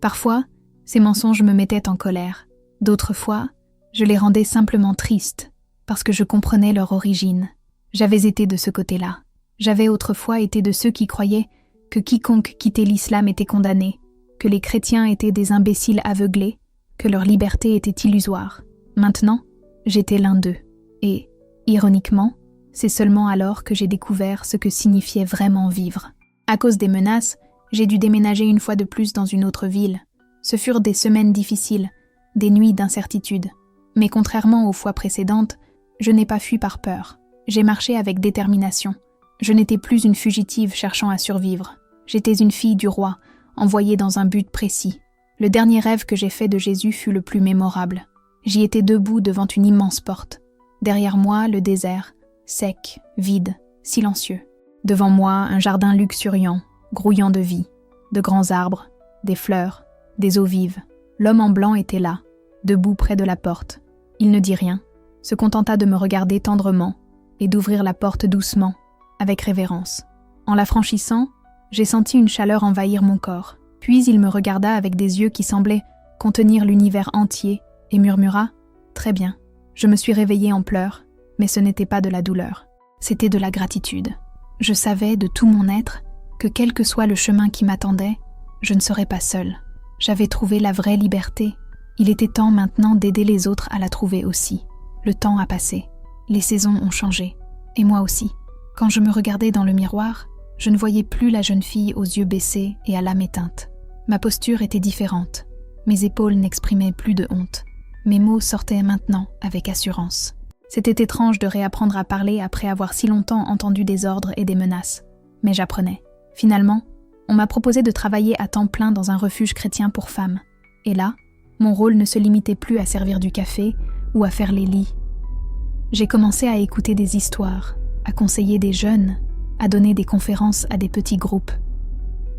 Parfois, ces mensonges me mettaient en colère. D'autres fois, je les rendais simplement tristes, parce que je comprenais leur origine. J'avais été de ce côté-là. J'avais autrefois été de ceux qui croyaient que quiconque quittait l'islam était condamné, que les chrétiens étaient des imbéciles aveuglés, que leur liberté était illusoire. Maintenant, j'étais l'un d'eux. Et, ironiquement, c'est seulement alors que j'ai découvert ce que signifiait vraiment vivre. À cause des menaces, j'ai dû déménager une fois de plus dans une autre ville. Ce furent des semaines difficiles, des nuits d'incertitude. Mais contrairement aux fois précédentes, je n'ai pas fui par peur. J'ai marché avec détermination. Je n'étais plus une fugitive cherchant à survivre. J'étais une fille du roi, envoyée dans un but précis. Le dernier rêve que j'ai fait de Jésus fut le plus mémorable. J'y étais debout devant une immense porte. Derrière moi, le désert, sec, vide, silencieux. Devant moi, un jardin luxuriant, grouillant de vie. De grands arbres, des fleurs, des eaux vives. L'homme en blanc était là, debout près de la porte. Il ne dit rien, se contenta de me regarder tendrement et d'ouvrir la porte doucement, avec révérence. En la franchissant, j'ai senti une chaleur envahir mon corps. Puis il me regarda avec des yeux qui semblaient contenir l'univers entier et murmura « Très bien ». Je me suis réveillée en pleurs, mais ce n'était pas de la douleur. C'était de la gratitude. Je savais de tout mon être que quel que soit le chemin qui m'attendait, je ne serais pas seule. J'avais trouvé la vraie liberté. Il était temps maintenant d'aider les autres à la trouver aussi. Le temps a passé. Les saisons ont changé. Et moi aussi. Quand je me regardais dans le miroir, je ne voyais plus la jeune fille aux yeux baissés et à l'âme éteinte. Ma posture était différente. Mes épaules n'exprimaient plus de honte. Mes mots sortaient maintenant avec assurance. C'était étrange de réapprendre à parler après avoir si longtemps entendu des ordres et des menaces. Mais j'apprenais. Finalement, on m'a proposé de travailler à temps plein dans un refuge chrétien pour femmes. Et là, mon rôle ne se limitait plus à servir du café ou à faire les lits. J'ai commencé à écouter des histoires, à conseiller des jeunes, à donner des conférences à des petits groupes.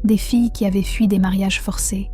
Des filles qui avaient fui des mariages forcés,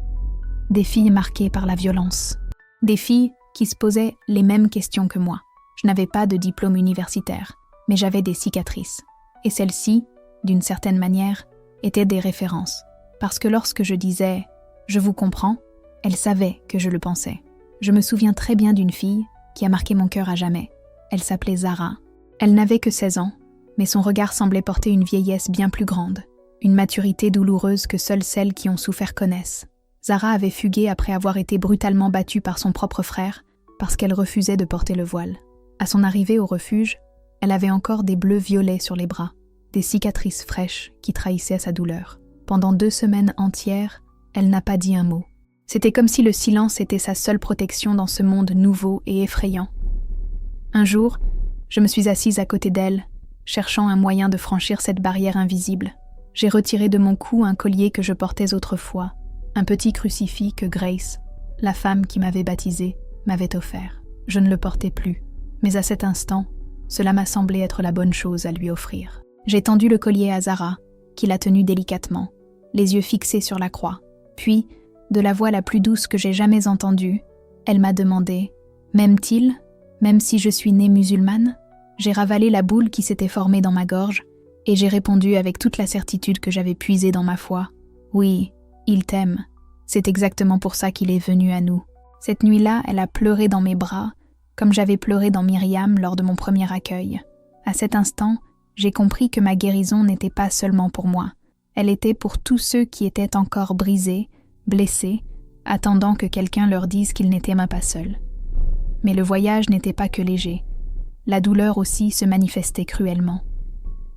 des filles marquées par la violence, des filles qui se posaient les mêmes questions que moi. Je n'avais pas de diplôme universitaire, mais j'avais des cicatrices. Et celles-ci, d'une certaine manière, étaient des références. Parce que lorsque je disais « je vous comprends », elles savaient que je le pensais. Je me souviens très bien d'une fille qui a marqué mon cœur à jamais. Elle s'appelait Zara. Elle n'avait que 16 ans, mais son regard semblait porter une vieillesse bien plus grande, une maturité douloureuse que seules celles qui ont souffert connaissent. Zara avait fugué après avoir été brutalement battue par son propre frère parce qu'elle refusait de porter le voile. À son arrivée au refuge, elle avait encore des bleus violets sur les bras, des cicatrices fraîches qui trahissaient sa douleur. Pendant 2 semaines entières, elle n'a pas dit un mot. C'était comme si le silence était sa seule protection dans ce monde nouveau et effrayant. Un jour, je me suis assise à côté d'elle, cherchant un moyen de franchir cette barrière invisible. J'ai retiré de mon cou un collier que je portais autrefois, un petit crucifix que Grace, la femme qui m'avait baptisée, m'avait offert. Je ne le portais plus, mais à cet instant, cela m'a semblé être la bonne chose à lui offrir. J'ai tendu le collier à Zara, qui l'a tenu délicatement. les yeux fixés sur la croix. Puis, de la voix la plus douce que j'ai jamais entendue, elle m'a demandé « M'aime-t-il, même si je suis née musulmane ?» J'ai ravalé la boule qui s'était formée dans ma gorge et j'ai répondu avec toute la certitude que j'avais puisée dans ma foi. « Oui, il t'aime. C'est exactement pour ça qu'il est venu à nous. » Cette nuit-là, elle a pleuré dans mes bras, comme j'avais pleuré dans Myriam lors de mon premier accueil. À cet instant, j'ai compris que ma guérison n'était pas seulement pour moi. Elle était pour tous ceux qui étaient encore brisés, blessés, attendant que quelqu'un leur dise qu'ils n'étaient même pas seuls. Mais le voyage n'était pas que léger. La douleur aussi se manifestait cruellement.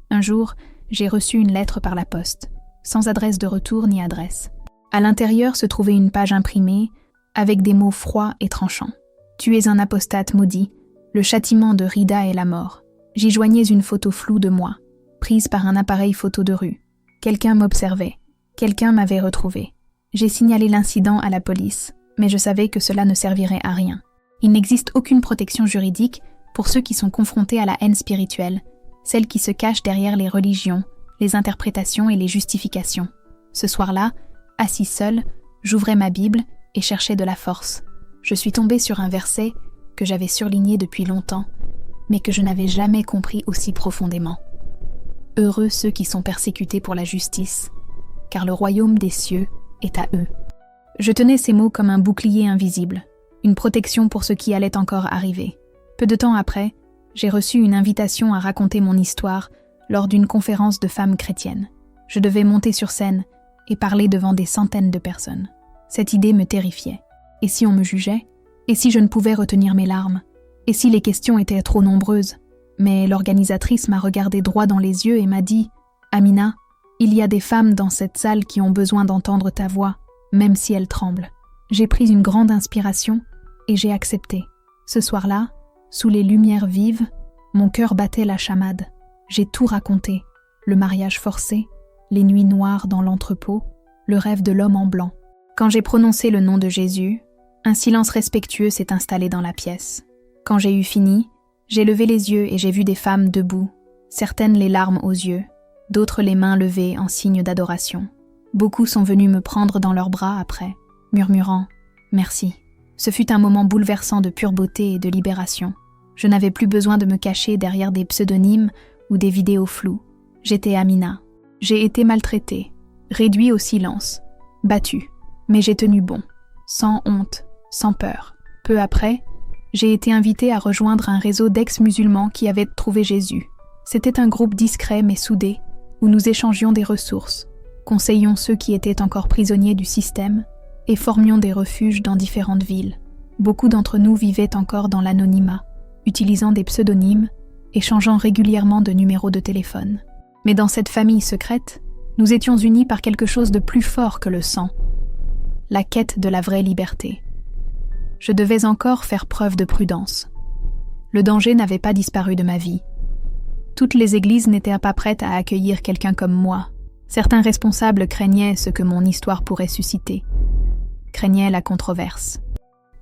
Un jour, j'ai reçu une lettre par la poste, sans adresse de retour ni adresse. À l'intérieur se trouvait une page imprimée, avec des mots froids et tranchants. « Tu es un apostate maudit, le châtiment de Rida est la mort. » J'y joignais une photo floue de moi, prise par un appareil photo de rue. Quelqu'un m'observait, quelqu'un m'avait retrouvé. J'ai signalé l'incident à la police, mais je savais que cela ne servirait à rien. Il n'existe aucune protection juridique pour ceux qui sont confrontés à la haine spirituelle, celle qui se cache derrière les religions, les interprétations et les justifications. Ce soir-là, assis seul, j'ouvrais ma Bible et cherchais de la force. Je suis tombée sur un verset que j'avais surligné depuis longtemps, mais que je n'avais jamais compris aussi profondément. Heureux ceux qui sont persécutés pour la justice, car le royaume des cieux est à eux. Je tenais ces mots comme un bouclier invisible, une protection pour ce qui allait encore arriver. Peu de temps après, j'ai reçu une invitation à raconter mon histoire lors d'une conférence de femmes chrétiennes. Je devais monter sur scène et parler devant des centaines de personnes. Cette idée me terrifiait. Et si on me jugeait? Et si je ne pouvais retenir mes larmes? Et si les questions étaient trop nombreuses? Mais l'organisatrice m'a regardé droit dans les yeux et m'a dit « Amina, il y a des femmes dans cette salle qui ont besoin d'entendre ta voix, même si elles tremblent. » J'ai pris une grande inspiration et j'ai accepté. Ce soir-là, sous les lumières vives, mon cœur battait la chamade. J'ai tout raconté, le mariage forcé, les nuits noires dans l'entrepôt, le rêve de l'homme en blanc. Quand j'ai prononcé le nom de Jésus, un silence respectueux s'est installé dans la pièce. Quand j'ai eu fini, j'ai levé les yeux et j'ai vu des femmes debout, certaines les larmes aux yeux, d'autres les mains levées en signe d'adoration. Beaucoup sont venus me prendre dans leurs bras après, murmurant « Merci ». Ce fut un moment bouleversant de pure beauté et de libération. Je n'avais plus besoin de me cacher derrière des pseudonymes ou des vidéos floues. J'étais Amina. J'ai été maltraitée, réduit au silence, battue, mais j'ai tenu bon, sans honte, sans peur. Peu après, j'ai été invitée à rejoindre un réseau d'ex-musulmans qui avaient trouvé Jésus. C'était un groupe discret mais soudé, où nous échangions des ressources, conseillions ceux qui étaient encore prisonniers du système et formions des refuges dans différentes villes. Beaucoup d'entre nous vivaient encore dans l'anonymat, utilisant des pseudonymes et changeant régulièrement de numéro de téléphone. Mais dans cette famille secrète, nous étions unis par quelque chose de plus fort que le sang, la quête de la vraie liberté. Je devais encore faire preuve de prudence. Le danger n'avait pas disparu de ma vie. Toutes les églises n'étaient pas prêtes à accueillir quelqu'un comme moi. Certains responsables craignaient ce que mon histoire pourrait susciter, craignaient la controverse.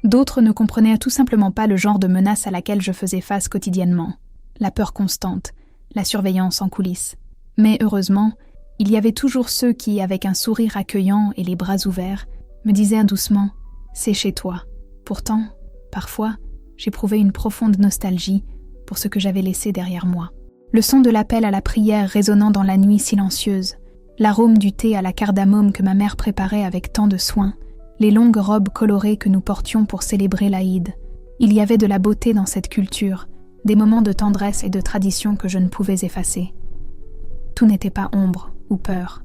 D'autres ne comprenaient tout simplement pas le genre de menace à laquelle je faisais face quotidiennement, la peur constante, la surveillance en coulisses. Mais heureusement, il y avait toujours ceux qui, avec un sourire accueillant et les bras ouverts, me disaient doucement « C'est chez toi ». Pourtant, parfois, j'éprouvais une profonde nostalgie pour ce que j'avais laissé derrière moi. Le son de l'appel à la prière résonnant dans la nuit silencieuse, l'arôme du thé à la cardamome que ma mère préparait avec tant de soin, les longues robes colorées que nous portions pour célébrer l'Aïd. Il y avait de la beauté dans cette culture, des moments de tendresse et de tradition que je ne pouvais effacer. Tout n'était pas ombre ou peur.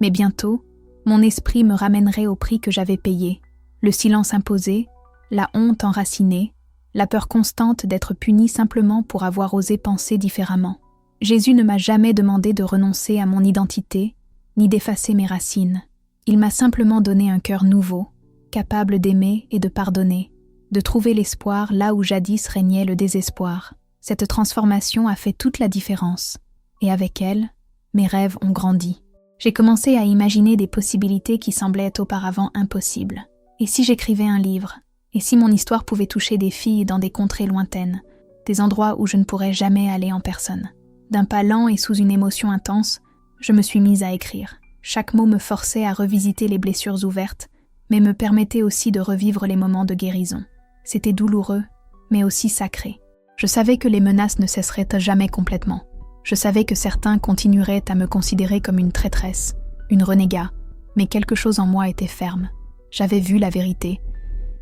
Mais bientôt, mon esprit me ramènerait au prix que j'avais payé, le silence imposé, la honte enracinée, la peur constante d'être puni simplement pour avoir osé penser différemment. Jésus ne m'a jamais demandé de renoncer à mon identité, ni d'effacer mes racines. Il m'a simplement donné un cœur nouveau, capable d'aimer et de pardonner, de trouver l'espoir là où jadis régnait le désespoir. Cette transformation a fait toute la différence, et avec elle, mes rêves ont grandi. J'ai commencé à imaginer des possibilités qui semblaient auparavant impossibles. Et si j'écrivais un livre? Et si mon histoire pouvait toucher des filles dans des contrées lointaines, des endroits où je ne pourrais jamais aller en personne? D'un pas lent et sous une émotion intense, je me suis mise à écrire. Chaque mot me forçait à revisiter les blessures ouvertes, mais me permettait aussi de revivre les moments de guérison. C'était douloureux, mais aussi sacré. Je savais que les menaces ne cesseraient jamais complètement. Je savais que certains continueraient à me considérer comme une traîtresse, une renégat, mais quelque chose en moi était ferme. J'avais vu la vérité,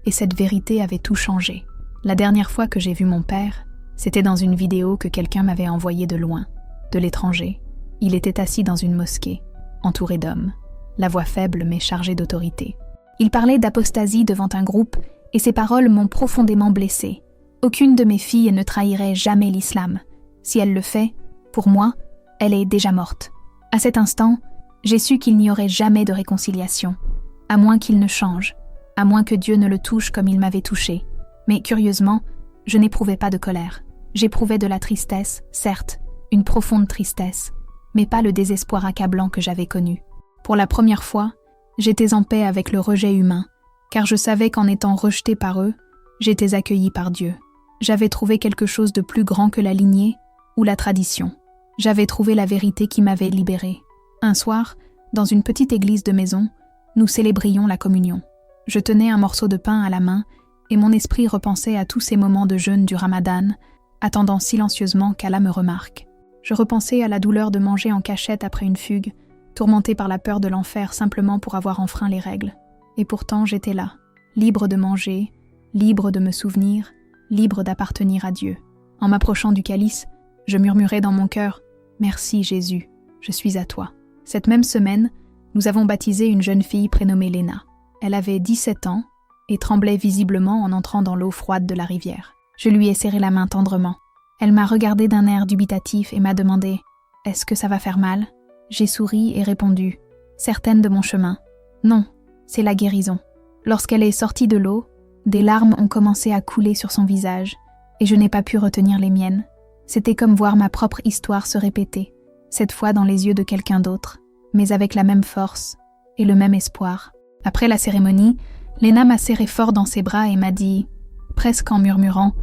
et cette vérité avait tout changé. La dernière fois que j'ai vu mon père, c'était dans une vidéo que quelqu'un m'avait envoyée de loin, de l'étranger. Il était assis dans une mosquée, entouré d'hommes, la voix faible mais chargée d'autorité. Il parlait d'apostasie devant un groupe, et ses paroles m'ont profondément blessée. Aucune de mes filles ne trahirait jamais l'islam. Si elle le fait, pour moi, elle est déjà morte. À cet instant, j'ai su qu'il n'y aurait jamais de réconciliation, à moins qu'il ne change, à moins que Dieu ne le touche comme il m'avait touché. Mais curieusement, je n'éprouvais pas de colère. J'éprouvais de la tristesse, certes, une profonde tristesse, mais pas le désespoir accablant que j'avais connu. Pour la première fois, j'étais en paix avec le rejet humain, car je savais qu'en étant rejetée par eux, j'étais accueillie par Dieu. J'avais trouvé quelque chose de plus grand que la lignée ou la tradition. J'avais trouvé la vérité qui m'avait libérée. Un soir, dans une petite église de maison, nous célébrions la communion. Je tenais un morceau de pain à la main et mon esprit repensait à tous ces moments de jeûne du Ramadan, attendant silencieusement qu'Allah me remarque. Je repensais à la douleur de manger en cachette après une fugue, tourmentée par la peur de l'enfer simplement pour avoir enfreint les règles. Et pourtant j'étais là, libre de manger, libre de me souvenir, libre d'appartenir à Dieu. En m'approchant du calice, je murmurais dans mon cœur « Merci Jésus, je suis à toi ». Cette même semaine, nous avons baptisé une jeune fille prénommée Léna. Elle avait 17 ans et tremblait visiblement en entrant dans l'eau froide de la rivière. Je lui ai serré la main tendrement. Elle m'a regardé d'un air dubitatif et m'a demandé « Est-ce que ça va faire mal ?» J'ai souri et répondu, certaine de mon chemin « Non, c'est la guérison ». Lorsqu'elle est sortie de l'eau, des larmes ont commencé à couler sur son visage et je n'ai pas pu retenir les miennes. C'était comme voir ma propre histoire se répéter, cette fois dans les yeux de quelqu'un d'autre, mais avec la même force et le même espoir. Après la cérémonie, Léna m'a serré fort dans ses bras et m'a dit, presque en murmurant, «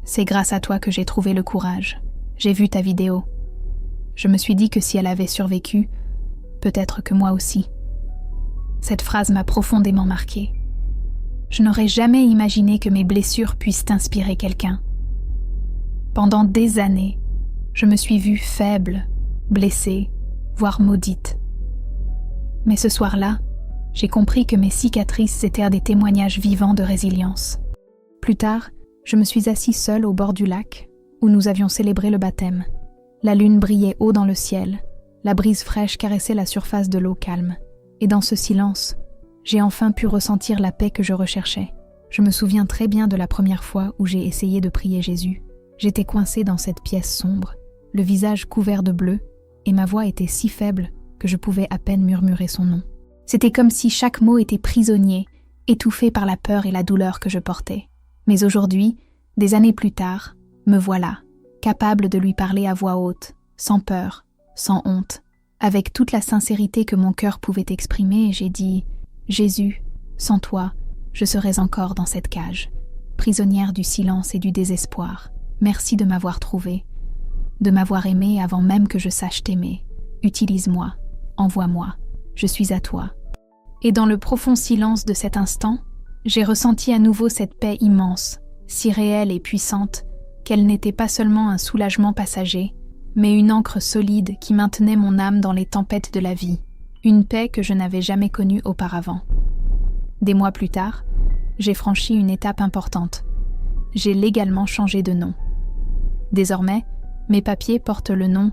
C'est grâce à toi que j'ai trouvé le courage. J'ai vu ta vidéo. » Je me suis dit que si elle avait survécu, peut-être que moi aussi. Cette phrase m'a profondément marquée. Je n'aurais jamais imaginé que mes blessures puissent inspirer quelqu'un. Pendant des années, je me suis vue faible, blessée, voire maudite. Mais ce soir-là, j'ai compris que mes cicatrices étaient des témoignages vivants de résilience. Plus tard, je me suis assise seule au bord du lac, où nous avions célébré le baptême. La lune brillait haut dans le ciel, la brise fraîche caressait la surface de l'eau calme. Et dans ce silence, j'ai enfin pu ressentir la paix que je recherchais. Je me souviens très bien de la première fois où j'ai essayé de prier Jésus. J'étais coincée dans cette pièce sombre, le visage couvert de bleu, et ma voix était si faible que je pouvais à peine murmurer son nom. C'était comme si chaque mot était prisonnier, étouffé par la peur et la douleur que je portais. Mais aujourd'hui, des années plus tard, me voilà, capable de lui parler à voix haute, sans peur, sans honte, avec toute la sincérité que mon cœur pouvait exprimer, et j'ai dit « Jésus, sans toi, je serais encore dans cette cage, prisonnière du silence et du désespoir. Merci de m'avoir trouvée, de m'avoir aimée avant même que je sache t'aimer. Utilise-moi, envoie-moi, je suis à toi. » Et dans le profond silence de cet instant, j'ai ressenti à nouveau cette paix immense, si réelle et puissante, qu'elle n'était pas seulement un soulagement passager, mais une ancre solide qui maintenait mon âme dans les tempêtes de la vie, une paix que je n'avais jamais connue auparavant. Des mois plus tard, j'ai franchi une étape importante. J'ai légalement changé de nom. Désormais, mes papiers portent le nom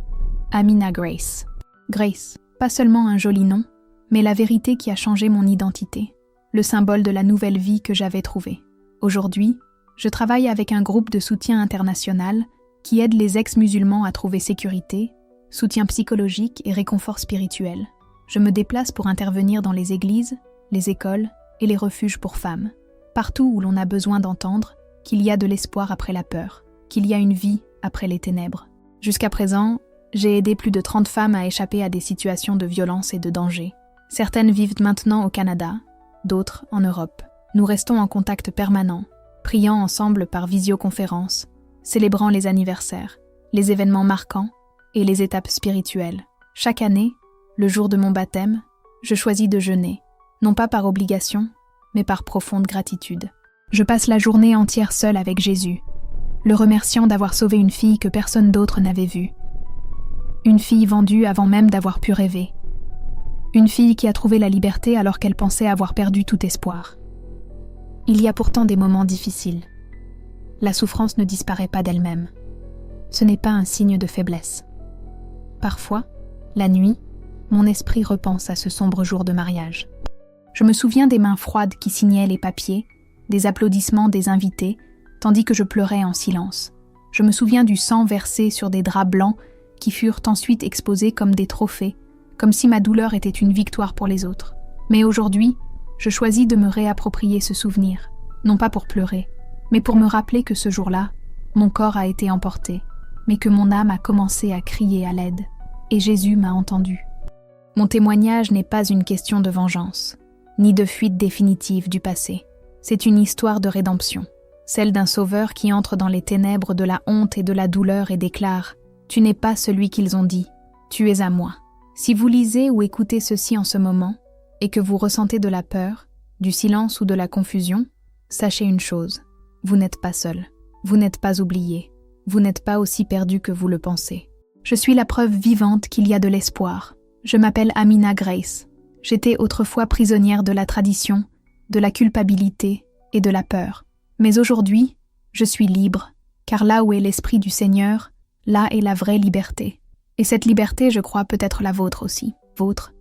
Amina Grace. Grace, pas seulement un joli nom, mais la vérité qui a changé mon identité, le symbole de la nouvelle vie que j'avais trouvée. Aujourd'hui, je travaille avec un groupe de soutien international qui aide les ex-musulmans à trouver sécurité, soutien psychologique et réconfort spirituel. Je me déplace pour intervenir dans les églises, les écoles et les refuges pour femmes, partout où l'on a besoin d'entendre qu'il y a de l'espoir après la peur, qu'il y a une vie après les ténèbres. Jusqu'à présent, j'ai aidé plus de 30 femmes à échapper à des situations de violence et de danger. Certaines vivent maintenant au Canada, d'autres en Europe. Nous restons en contact permanent, priant ensemble par visioconférence, célébrant les anniversaires, les événements marquants et les étapes spirituelles. Chaque année, le jour de mon baptême, je choisis de jeûner, non pas par obligation, mais par profonde gratitude. Je passe la journée entière seule avec Jésus, le remerciant d'avoir sauvé une fille que personne d'autre n'avait vue. Une fille vendue avant même d'avoir pu rêver. Une fille qui a trouvé la liberté alors qu'elle pensait avoir perdu tout espoir. Il y a pourtant des moments difficiles. La souffrance ne disparaît pas d'elle-même. Ce n'est pas un signe de faiblesse. Parfois, la nuit, mon esprit repense à ce sombre jour de mariage. Je me souviens des mains froides qui signaient les papiers, des applaudissements des invités, tandis que je pleurais en silence. Je me souviens du sang versé sur des draps blancs qui furent ensuite exposés comme des trophées, comme si ma douleur était une victoire pour les autres. Mais aujourd'hui, je choisis de me réapproprier ce souvenir, non pas pour pleurer, mais pour me rappeler que ce jour-là, mon corps a été emporté, mais que mon âme a commencé à crier à l'aide, et Jésus m'a entendu. Mon témoignage n'est pas une question de vengeance, ni de fuite définitive du passé. C'est une histoire de rédemption, celle d'un sauveur qui entre dans les ténèbres de la honte et de la douleur et déclare « Tu n'es pas celui qu'ils ont dit, tu es à moi ». Si vous lisez ou écoutez ceci en ce moment, et que vous ressentez de la peur, du silence ou de la confusion, sachez une chose, vous n'êtes pas seul, vous n'êtes pas oublié, vous n'êtes pas aussi perdu que vous le pensez. Je suis la preuve vivante qu'il y a de l'espoir. Je m'appelle Amina Grace. J'étais autrefois prisonnière de la tradition, de la culpabilité et de la peur. Mais aujourd'hui, je suis libre, car là où est l'Esprit du Seigneur, là est la vraie liberté. Et cette liberté, je crois, peut être la vôtre aussi. Vôtre.